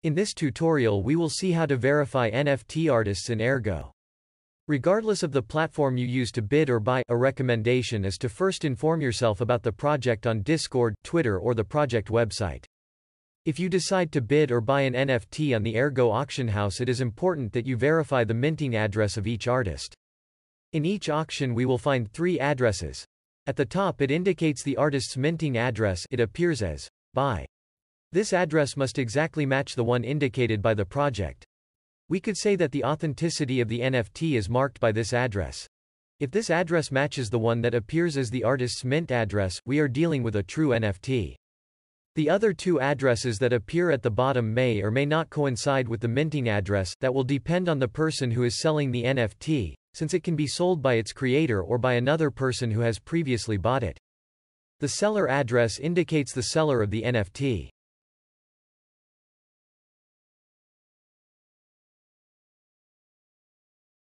In this tutorial we will see how to verify NFT artists in Ergo. Regardless of the platform you use to bid or buy, a recommendation is to first inform yourself about the project on Discord, Twitter or the project website. If you decide to bid or buy an NFT on the Ergo auction house, it is important that you verify the minting address of each artist. In each auction we will find 3 addresses. At the top it indicates the artist's minting address. It appears as buy. This address must exactly match the one indicated by the project. We could say that the authenticity of the NFT is marked by this address. If this address matches the one that appears as the artist's mint address, we are dealing with a true NFT. The other 2 addresses that appear at the bottom may or may not coincide with the minting address. That will depend on the person who is selling the NFT, since it can be sold by its creator or by another person who has previously bought it. The seller address indicates the seller of the NFT.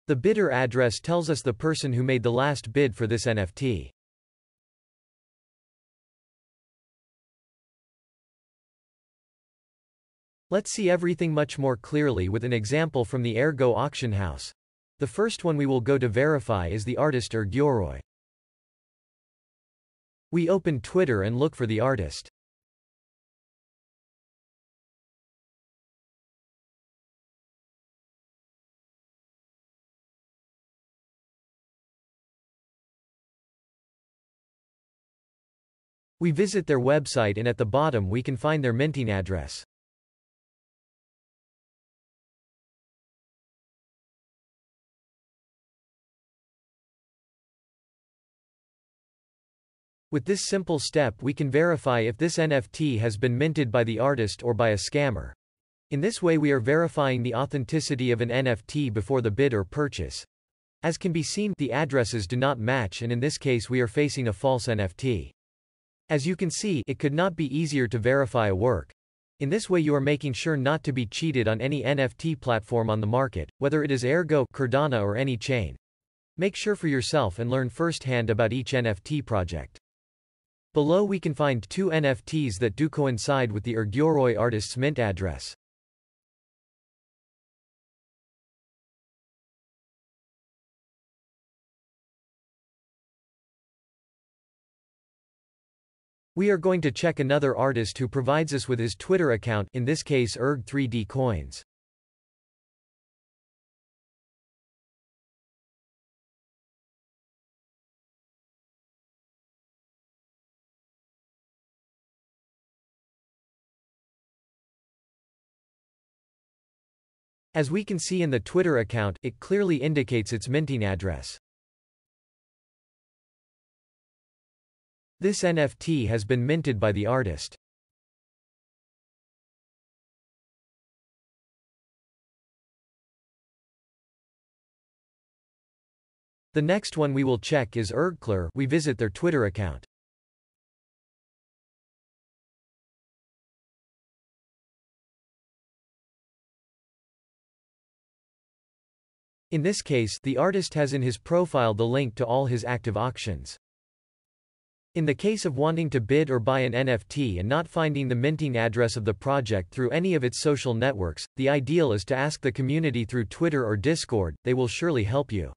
The bidder address tells us the person who made the last bid for this NFT. Let's see everything much more clearly with an example from the Ergo auction house. The first one we will go to verify is the artist ErgoTutorials. We open Twitter and look for the artist. We visit their website and at the bottom we can find their minting address. With this simple step we can verify if this NFT has been minted by the artist or by a scammer. In this way we are verifying the authenticity of an NFT before the bid or purchase. As can be seen, the addresses do not match, and in this case we are facing a false NFT. As you can see, it could not be easier to verify a work. In this way you are making sure not to be cheated on any NFT platform on the market, whether it is Ergo, Cardano or any chain. Make sure for yourself and learn firsthand about each NFT project. Below we can find 2 NFTs that do coincide with the ErgoTutorials artist's mint address. We are going to check another artist who provides us with his Twitter account, in this case Ergo3D Coins. As we can see in the Twitter account, it clearly indicates its minting address. This NFT has been minted by the artist. The next one we will check is ErgoTutorials. We visit their Twitter account. In this case, the artist has in his profile the link to all his active auctions. In the case of wanting to bid or buy an NFT and not finding the minting address of the project through any of its social networks, the ideal is to ask the community through Twitter or Discord. They will surely help you.